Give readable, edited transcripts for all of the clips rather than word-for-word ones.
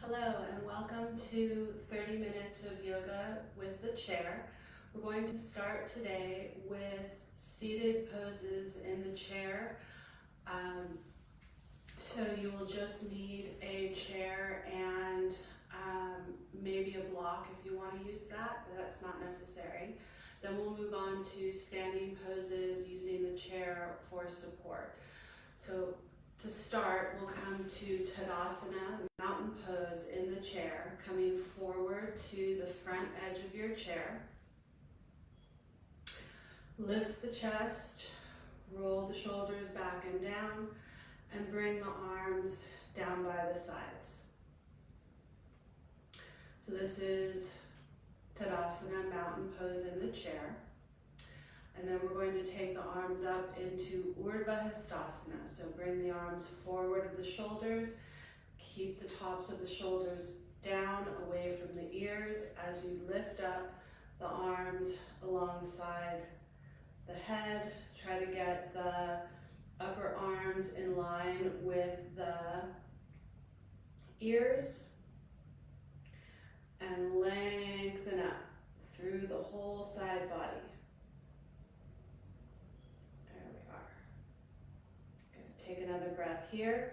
Hello and welcome to 30 minutes of yoga with the chair. We're going to start today with seated poses in the chair. So you will just need a chair and maybe a block if you want to use that, but that's not necessary. Then we'll move on to standing poses using the chair for support. So to start, we'll come to Tadasana, mountain pose in the chair, coming forward to the front edge of your chair. Lift the chest, roll the shoulders back and down, and bring the arms down by the sides. So this is Tadasana, mountain pose in the chair. And then we're going to take the arms up into Urdhva Hastasana. So bring the arms forward of the shoulders. Keep the tops of the shoulders down away from the ears as you lift up the arms alongside the head. Try to get the upper arms in line with the ears. And lengthen up through the whole side body. Take another breath here,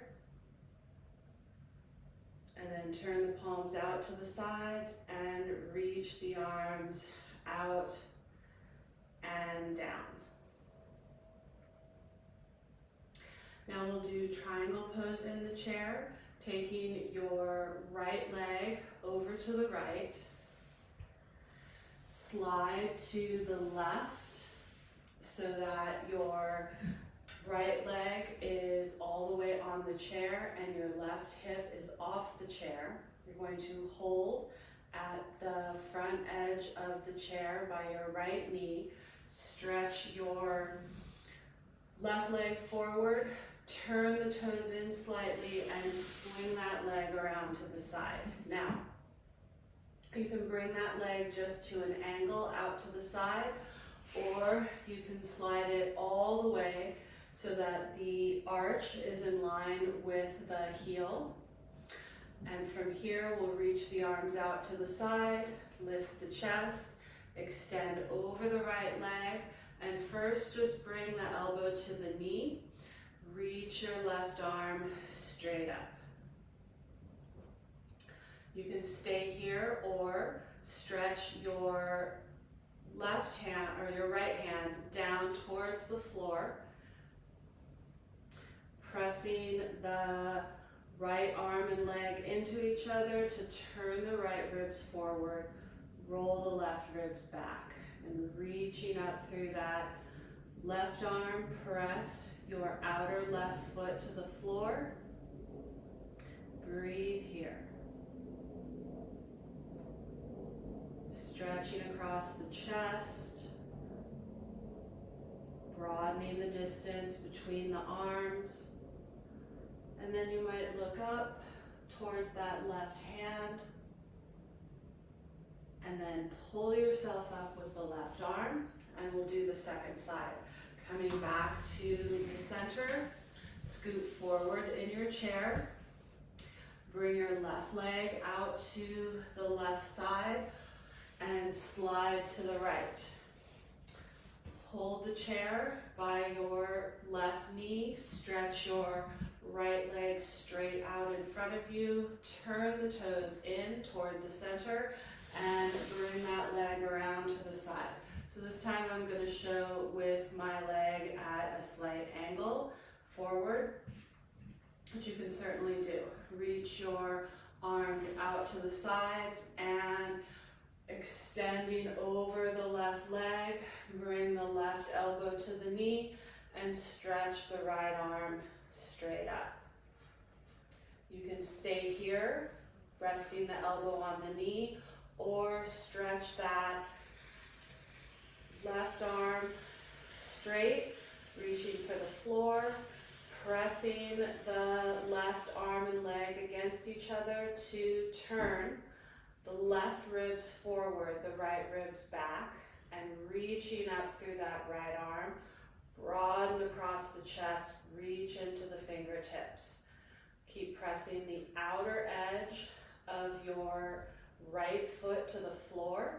and then turn the palms out to the sides and reach the arms out and down. Now we'll do triangle pose in the chair, taking your right leg over to the right, slide to the left so that your right leg is all the way on the chair and your left hip is off the chair. You're going to hold at the front edge of the chair by your right knee. Stretch your left leg forward, turn the toes in slightly and swing that leg around to the side. Now, you can bring that leg just to an angle out to the side, or you can slide it all the way so that the arch is in line with the heel. And from here, we'll reach the arms out to the side, lift the chest, extend over the right leg, and first just bring the elbow to the knee. Reach your left arm straight up. You can stay here or stretch your left hand or your right hand down towards the floor, pressing the right arm and leg into each other to turn the right ribs forward, roll the left ribs back, and reaching up through that left arm, press your outer left foot to the floor. Breathe here. Stretching across the chest, broadening the distance between the arms. And then you might look up towards that left hand and then pull yourself up with the left arm, and we'll do the second side. Coming back to the center, scoot forward in your chair. Bring your left leg out to the left side and slide to the right. Hold the chair by your left knee, stretch your right leg straight out in front of you, turn the toes in toward the center, and bring that leg around to the side. So this time I'm going to show with my leg at a slight angle forward, which you can certainly do. Reach your arms out to the sides and extending over the left leg, bring the left elbow to the knee and stretch the right arm straight up. You can stay here, resting the elbow on the knee, or stretch that left arm straight, reaching for the floor, pressing the left arm and leg against each other to turn the left ribs forward, the right ribs back, and reaching up through that right arm, broaden across the chest, reach into the fingertips. Keep pressing the outer edge of your right foot to the floor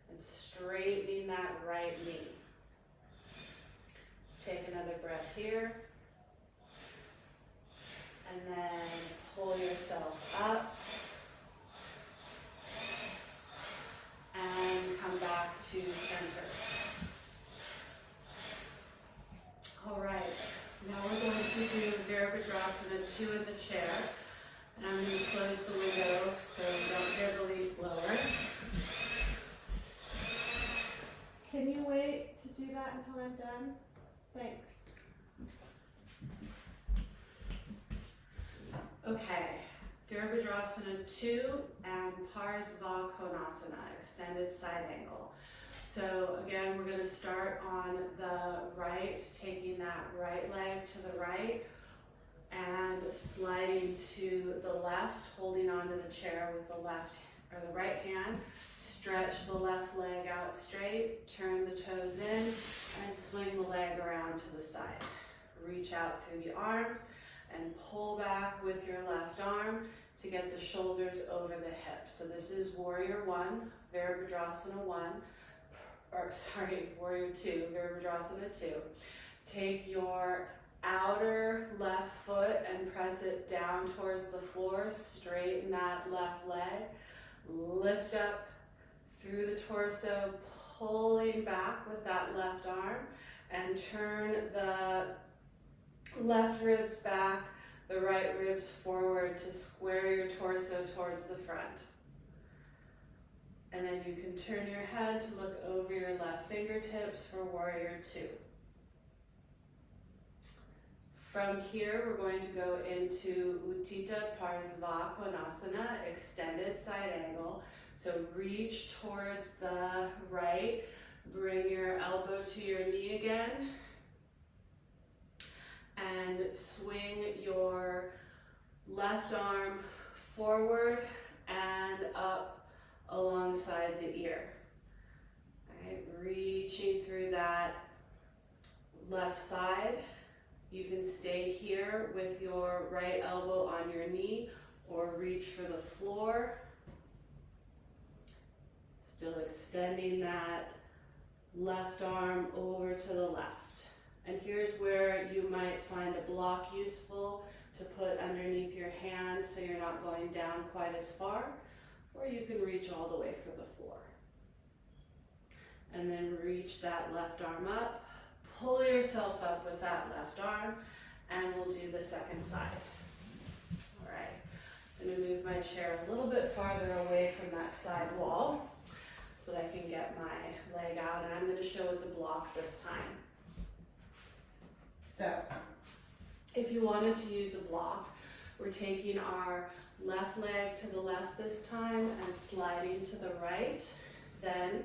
and straightening that right knee. Take another breath here. And then pull yourself up. And come back to center. All right, now we're going to do Virabhadrasana 2 in the chair. And I'm going to close the window so you don't hear the leaf blower. Can you wait to do that until I'm done? Thanks. Okay, Virabhadrasana 2 and Parsva Konasana, extended side angle. So again, we're going to start on the right, taking that right leg to the right and sliding to the left, holding onto the chair with the left or the right hand. Stretch the left leg out straight, turn the toes in, and swing the leg around to the side. Reach out through the arms and pull back with your left arm to get the shoulders over the hips. So this is Warrior 1, Virabhadrasana 1, Warrior 2, Virabhadrasana 2. Take your outer left foot and press it down towards the floor. Straighten that left leg. Lift up through the torso, pulling back with that left arm, and turn the left ribs back, the right ribs forward to square your torso towards the front. And then you can turn your head to look over your left fingertips for Warrior 2. From here, we're going to go into Utthita Parsva Konasana, extended side angle. So reach towards the right, bring your elbow to your knee again, and swing your left arm forward and up alongside the ear. All right, reaching through that left side. You can stay here with your right elbow on your knee or reach for the floor. Still extending that left arm over to the left. And here's where you might find a block useful to put underneath your hand so you're not going down quite as far, or you can reach all the way for the floor. And then reach that left arm up, pull yourself up with that left arm, and we'll do the second side. All right, I'm gonna move my chair a little bit farther away from that side wall so that I can get my leg out, and I'm gonna show with the block this time. So, if you wanted to use a block, we're taking our left leg to the left this time and sliding to the right. Then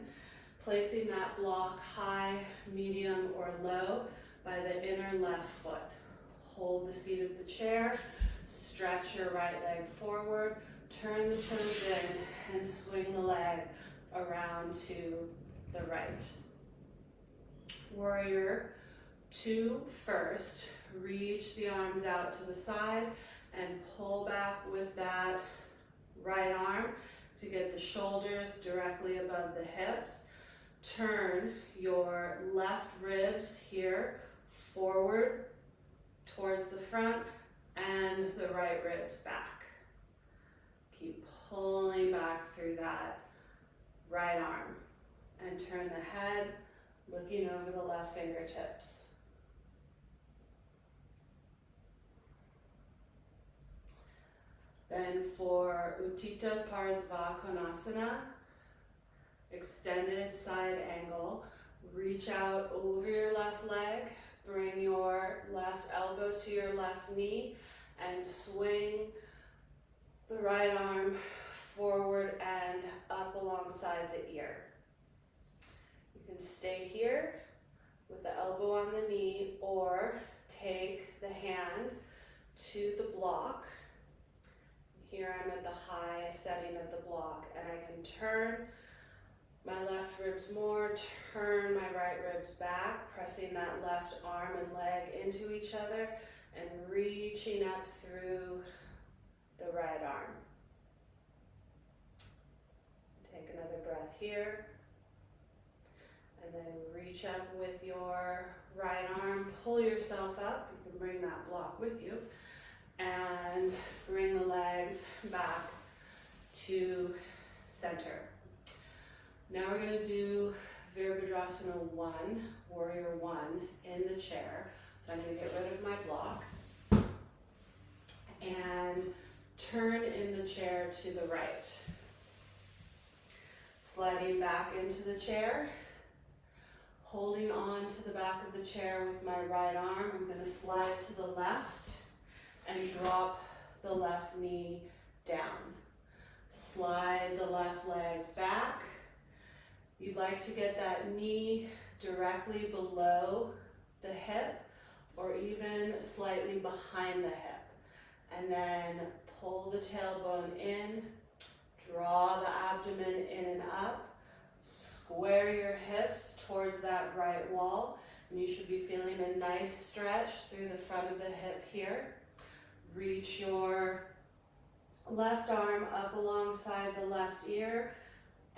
placing that block high, medium, or low by the inner left foot. Hold the seat of the chair, stretch your right leg forward, turn the toes in, and swing the leg around to the right. Warrior 2 first. Reach the arms out to the side and pull back with that right arm to get the shoulders directly above the hips. Turn your left ribs here forward towards the front and the right ribs back. Keep pulling back through that right arm and turn the head looking over the left fingertips. Then for Utthita Parsva Konasana, extended side angle, reach out over your left leg, bring your left elbow to your left knee, and swing the right arm forward and up alongside the ear. You can stay here with the elbow on the knee or take the hand to the block. Here I'm at the high setting of the block, and I can turn my left ribs more, turn my right ribs back, pressing that left arm and leg into each other and reaching up through the right arm. here. And then reach up with your right arm, pull yourself up. You can bring that block with you. And bring the legs back to center. Now we're going to do Virabhadrasana 1, Warrior 1 in the chair. So I'm going to get rid of my block. And turn in the chair to the right. Sliding back into the chair. Holding on to the back of the chair with my right arm, I'm going to slide to the left and drop the left knee down. Slide the left leg back. You'd like to get that knee directly below the hip or even slightly behind the hip. And then pull the tailbone in, draw the abdomen in and up. Square your hips towards that right wall, and you should be feeling a nice stretch through the front of the hip here. Reach your left arm up alongside the left ear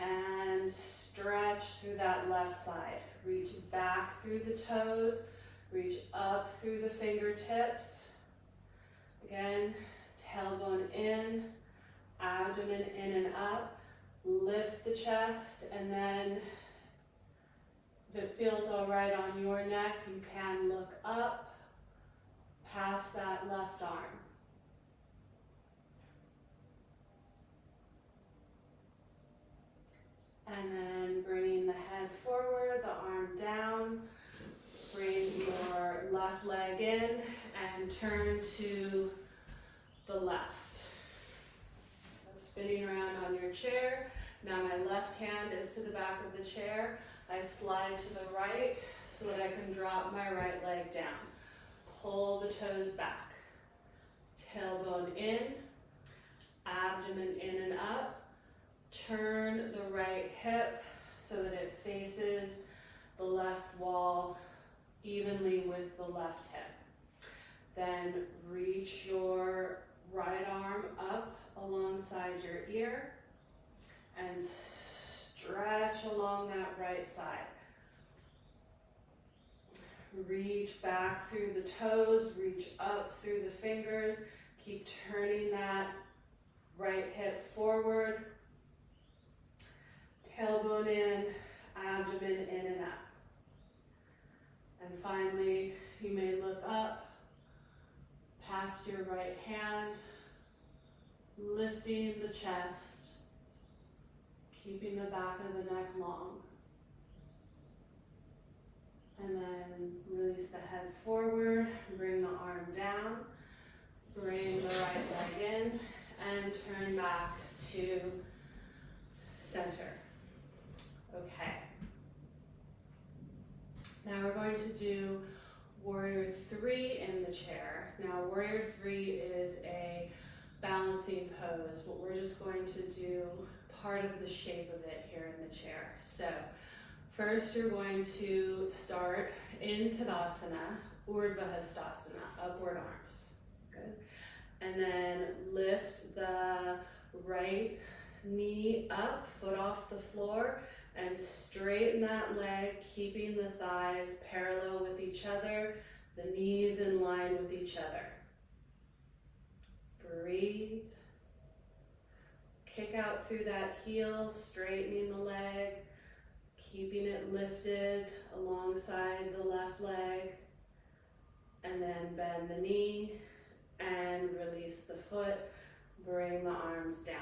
and stretch through that left side. Reach back through the toes, reach up through the fingertips. Again, tailbone in, abdomen in and up. Lift the chest, and then if it feels all right on your neck, you can look up past that left arm. And then bringing the head forward, the arm down. Bring your left leg in and turn to the left. Spinning around on your chair. Now my left hand is to the back of the chair. I slide to the right so that I can drop my right leg down. Pull the toes back. Tailbone in, abdomen in and up. Turn the right hip so that it faces the left wall evenly with the left hip. Then reach your right arm up alongside your ear and stretch along that right side. Reach back through the toes, reach up through the fingers. Keep turning that right hip forward. Tailbone in, abdomen in and up. And finally, you may look up past your right hand, lifting the chest, keeping the back of the neck long. And then release the head forward, bring the arm down, bring the right leg in, and turn back to center. Okay. Now we're going to do Warrior 3 in the chair. Now Warrior 3 is a balancing pose, but we're just going to do part of the shape of it here in the chair. So first you're going to start in Tadasana, Urdhva Hastasana, upward arms. Good. And then lift the right knee up, foot off the floor, and straighten that leg, keeping the thighs parallel with each other, the knees in line with each other. Breathe. Kick out through that heel, straightening the leg, keeping it lifted alongside the left leg, and then bend the knee and release the foot. Bring the arms down.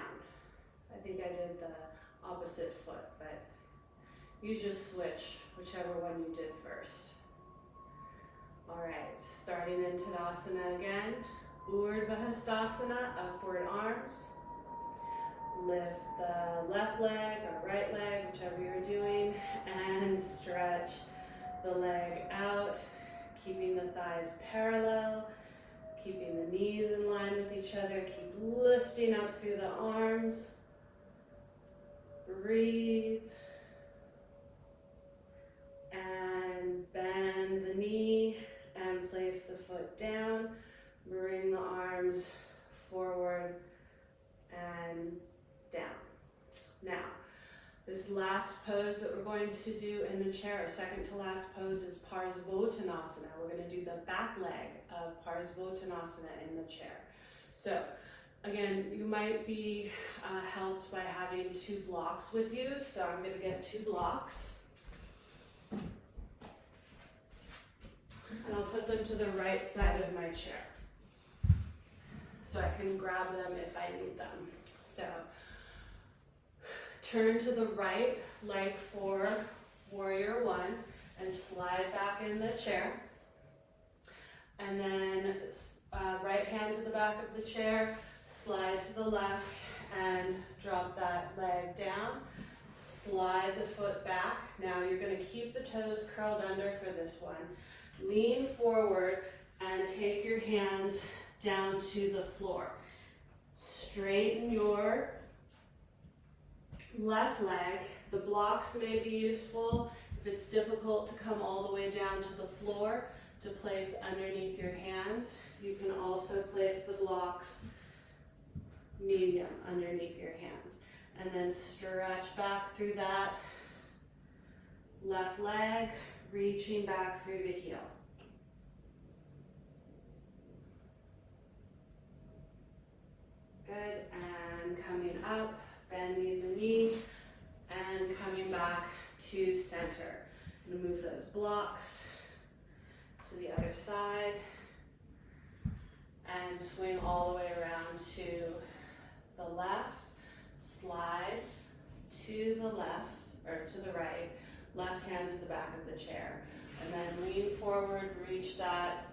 I think I did the opposite foot, but you just switch whichever one you did first. All right, starting in Tadasana again. Urdhva Hastasana, upward arms. Lift the left leg or right leg, whichever you're doing, and stretch the leg out, keeping the thighs parallel, keeping the knees in line with each other. Keep lifting up through the arms. Breathe. And bend the knee and place the foot down. Bring the arms forward and down. Now, This last pose that we're going to do in the chair, our second to last pose, is Parsvottanasana. We're going to do the back leg of Parsvottanasana in the chair. So again, you might be helped by having 2 blocks with you. So I'm going to get 2 blocks. And I'll put them to the right side of my chair, so I can grab them if I need them. So turn to the right leg for warrior 1 and slide back in the chair. And then right hand to the back of the chair, slide to the left and drop that leg down. Slide the foot back. Now you're going to keep the toes curled under for this one. Lean forward and take your hands down to the floor. Straighten your left leg. The blocks may be useful if it's difficult to come all the way down to the floor to place underneath your hands. You can also place the blocks medium underneath your hands. And then stretch back through that left leg, reaching back through the heel. Good, and coming up, bending the knee, and coming back to center. I'm gonna move those blocks to the other side, and swing all the way around to the left, slide to the left, or to the right, left hand to the back of the chair, and then lean forward, reach that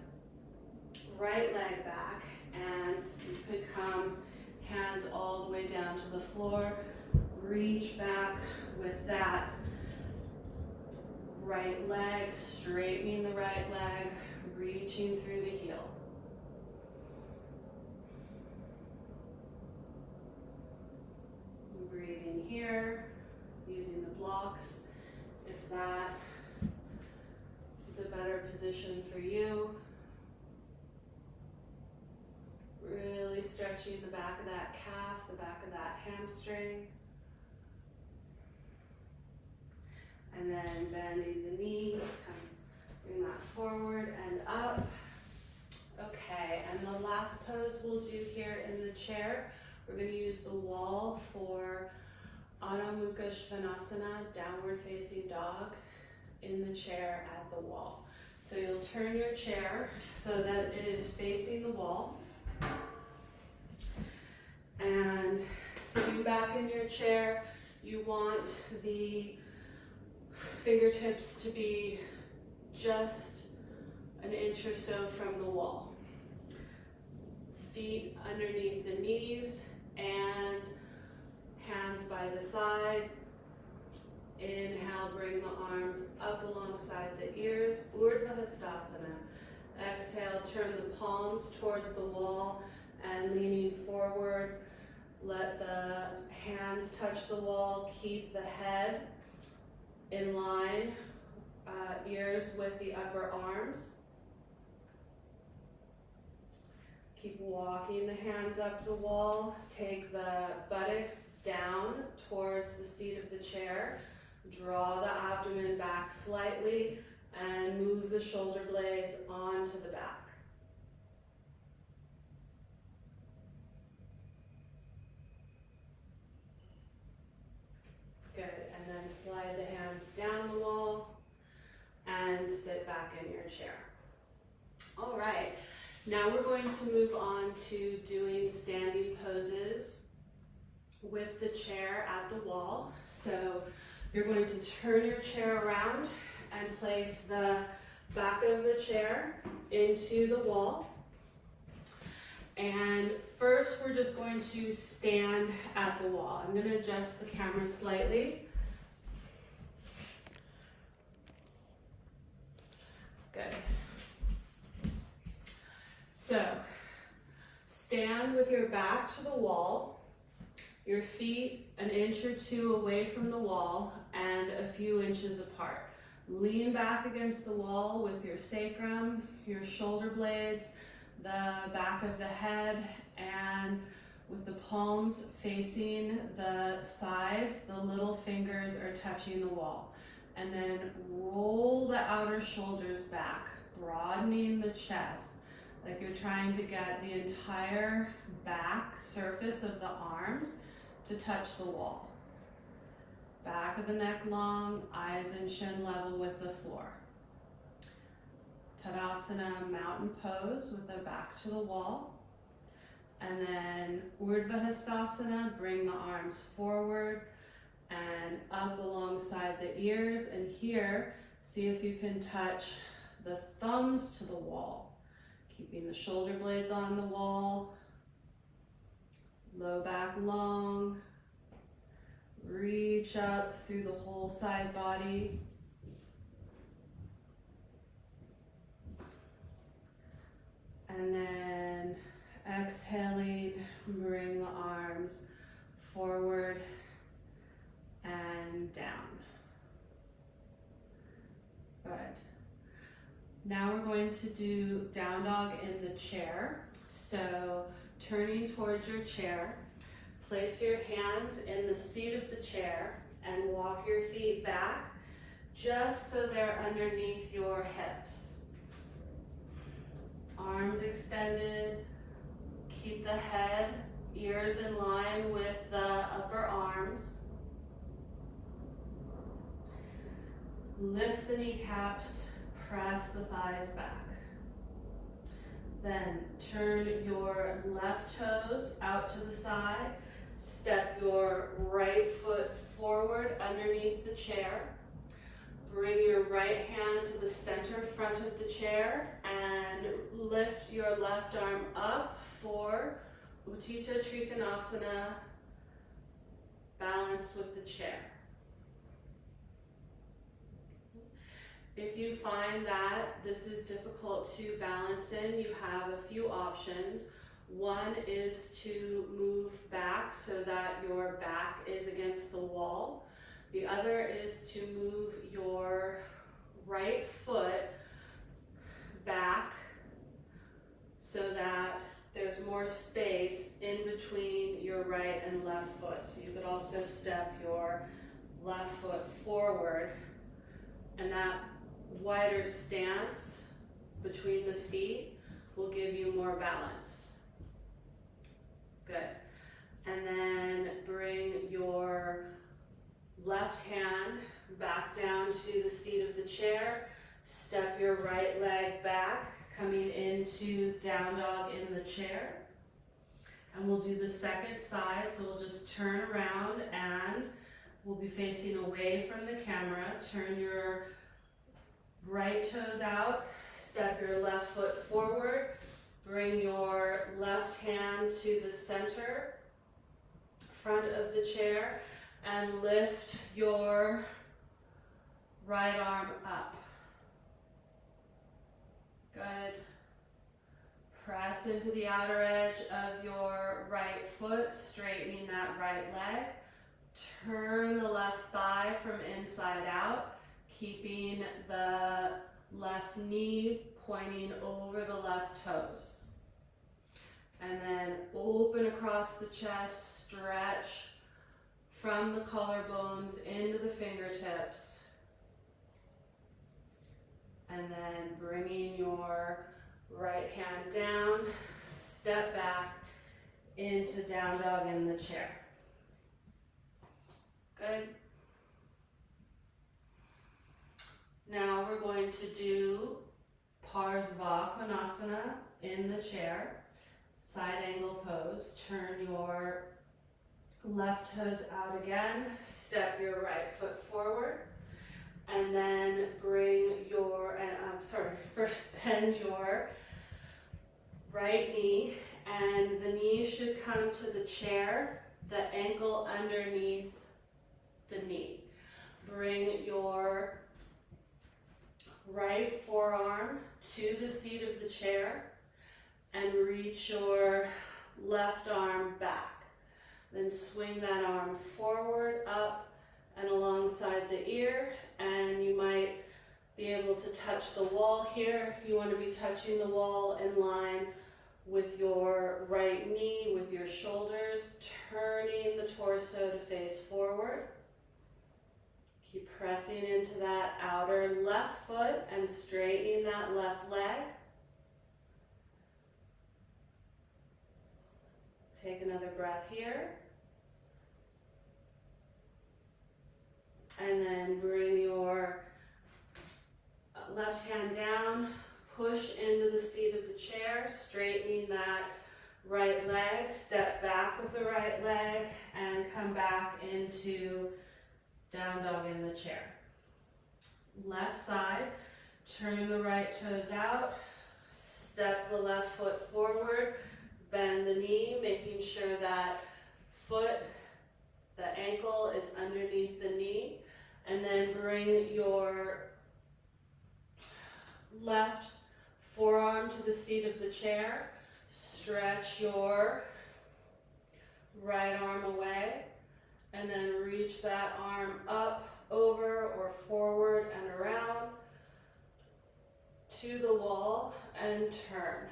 right leg back, and you could come hands all the way down to the floor, reach back with that right leg, straightening the right leg, reaching through the heel. Breathing here, using the blocks. If that is a better position for you, really stretching the back of that calf, the back of that hamstring. And then bending the knee, bring that forward and up. Okay, and the last pose we'll do here in the chair, we're going to use the wall for Adho Mukha Svanasana, downward facing dog, in the chair at the wall. So you'll turn your chair so that it is facing the wall. And sitting back in your chair, you want the fingertips to be just an inch or so from the wall. Feet underneath the knees and hands by the side. Inhale, bring the arms up alongside the ears, Urdhva Hastasana. Exhale, turn the palms towards the wall and leaning forward. Let the hands touch the wall. Keep the head in line, ears with the upper arms. Keep walking the hands up the wall. Take the buttocks down towards the seat of the chair. Draw the abdomen back slightly and move the shoulder blades onto the back. Good, and then slide the hands down the wall and sit back in your chair. All right, now we're going to move on to doing standing poses with the chair at the wall. So you're going to turn your chair around and place the back of the chair into the wall. And first we're just going to stand at the wall. I'm going to adjust the camera slightly. Good. So stand with your back to the wall, your feet an inch or two away from the wall and a few inches apart. Lean back against the wall with your sacrum, your shoulder blades, the back of the head, and with the palms facing the sides, the little fingers are touching the wall. And then roll the outer shoulders back, broadening the chest, like you're trying to get the entire back surface of the arms to touch the wall. Back of the neck long, eyes and chin level with the floor. Tadasana, mountain pose with the back to the wall. And then Urdhva Hastasana, bring the arms forward and up alongside the ears. And here, see if you can touch the thumbs to the wall, keeping the shoulder blades on the wall, low back long, reach up through the whole side body. And then exhaling, bring the arms forward and down. Good. Now we're going to do down dog in the chair. So turning towards your chair, place your hands in the seat of the chair and walk your feet back just so they're underneath your hips. Arms extended, keep the head, ears in line with the upper arms. Lift the kneecaps, press the thighs back. Then turn your left toes out to the side, step your right foot forward underneath the chair. Bring your right hand to the center front of the chair and lift your left arm up for Utthita Trikonasana, balanced with the chair. If you find that this is difficult to balance in, you have a few options. One is to move back so that your back is against the wall. The other is to move your right foot back so that there's more space in between your right and left foot. So you could also step your left foot forward, and that wider stance between the feet will give you more balance. Good. And then bring your left hand back down to the seat of the chair. Step your right leg back, coming into down dog in the chair. And we'll do the second side, so we'll just turn around and we'll be facing away from the camera. Turn your right toes out, step your left foot forward, bring your left hand to the center, front of the chair, and lift your right arm up. Good. Press into the outer edge of your right foot, straightening that right leg. Turn the left thigh from inside out, keeping the left knee pointing over the left toes. And then open across the chest, stretch from the collarbones into the fingertips. And then bringing your right hand down, step back into down dog in the chair. Good. Now we're going to do Parsva Konasana in the chair, side angle pose. Turn your left toes out again, step your right foot forward, and then bring your, first bend your right knee, and the knee should come to the chair, the ankle underneath the knee. Bring your right forearm to the seat of the chair and reach your left arm back. Then swing that arm forward, up, and alongside the ear, and you might be able to touch the wall here. You want to be touching the wall in line with your right knee, with your shoulders. face forward. Keep pressing into that outer left foot and straightening that left leg. Take another breath here. And then bring your left hand down, push into the seat of the chair, straightening that right leg, step back with the right leg, and come back into down dog in the chair. Left side, turn the right toes out, step the left foot forward, bend the knee, making sure that foot, the ankle is underneath the knee, and then bring your left forearm to the seat of the chair, stretch your right arm away, and then reach that arm up, over, or forward and around to the wall and turn.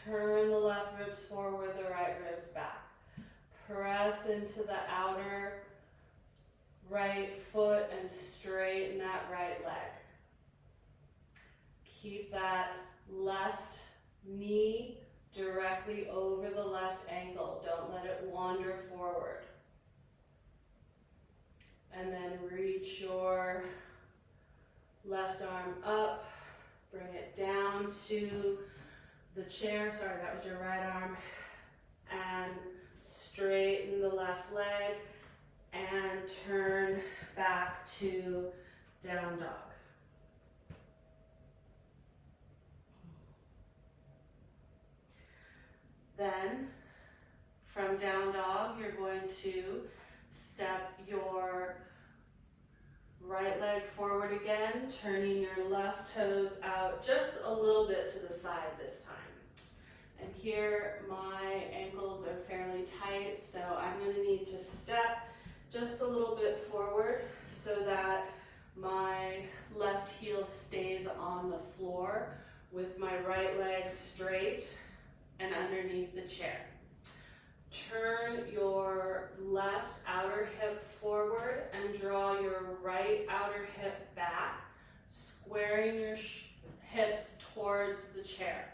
Turn the left ribs forward, the right ribs back. Press into the outer right foot and straighten that right leg. Keep that left knee directly over the left ankle. Don't let it wander forward. And then reach your left arm up, bring it down to the chair. Sorry, that was your right arm. And straighten the left leg and turn back to down dog. Then, from down dog, you're going to step your right leg forward again, turning your left toes out just a little bit to the side this time. And here, my ankles are fairly tight, so I'm going to need to step just a little bit forward so that my left heel stays on the floor with my right leg straight and underneath the chair. Turn your left outer hip forward and draw your right outer hip back, squaring your hips towards the chair.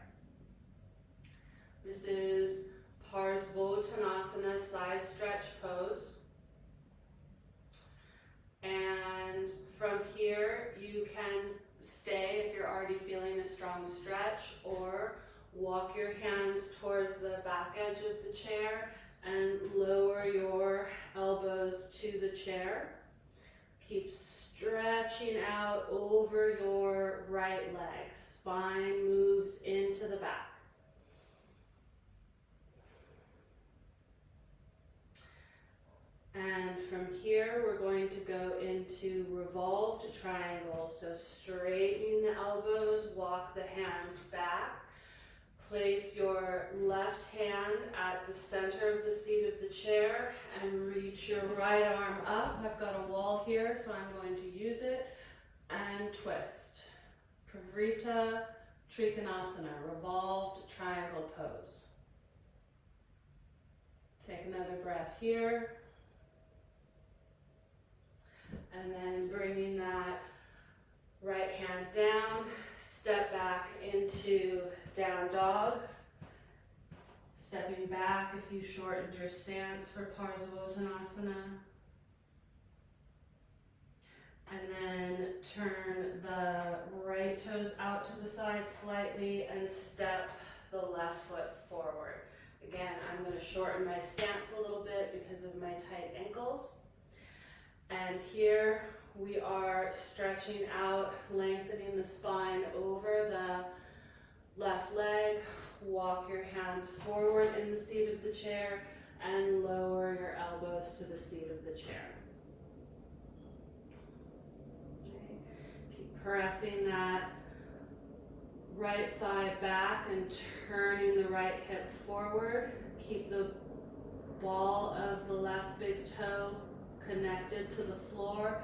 This is Parsvottanasana side stretch pose. And from here, you can stay if you're already feeling a strong stretch, or walk your hands towards the back edge of the chair and lower your elbows to the chair. Keep stretching out over your right leg. Spine moves into the back. And from here, we're going to go into revolved triangle. So straightening the elbows, walk the hands back. Place your left hand at the center of the seat of the chair and reach your right arm up. I've got a wall here, so I'm going to use it. And twist. Pravrita Trikonasana, revolved triangle pose. Take another breath here. And then bringing that right hand down, step back into down dog. Stepping back if you shortened your stance for Parsvottanasana. And then turn the right toes out to the side slightly and step the left foot forward. Again, I'm going to shorten my stance a little bit because of my tight ankles. And here we are stretching out, lengthening the spine over the left leg. Walk your hands forward in the seat of the chair and lower your elbows to the seat of the chair. Okay. Keep pressing that right thigh back and turning the right hip forward. Keep the ball of the left big toe connected to the floor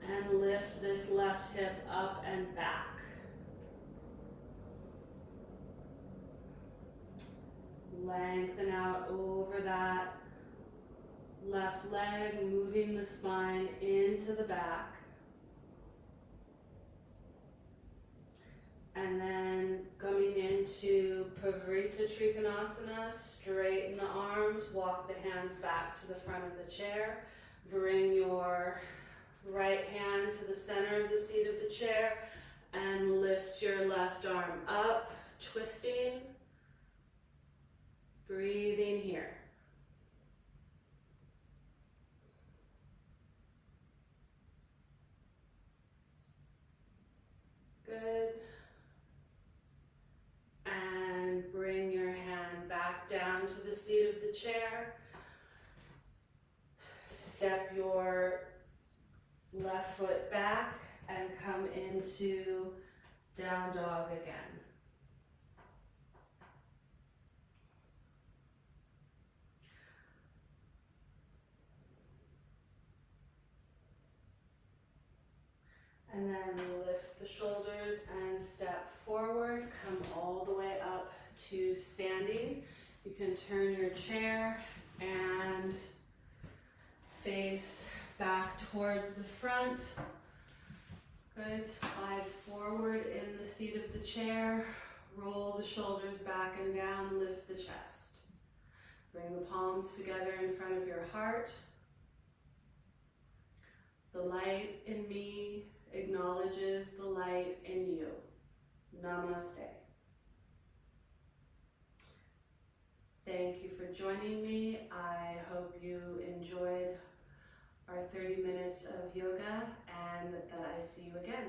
and lift this left hip up and back. Lengthen out over that Left leg, moving the spine into the back. And then coming into Pavarita Trikonasana, straighten the arms, walk the hands back to the front of the chair. Bring your right hand to the center of the seat of the chair and lift your left arm up, twisting, breathing here. Good. And bring your hand back down to the seat of the chair. Step your left foot back and come into down dog again. And then lift the shoulders and step forward. Come all the way up to standing. You can turn your chair and face back towards the front. Good. Slide forward in the seat of the chair. Roll the shoulders back and down. Lift the chest. Bring the palms together in front of your heart. The light in me acknowledges the light in you. Namaste. Thank you for joining me. I hope you enjoyed our 30 minutes of yoga and that I see you again.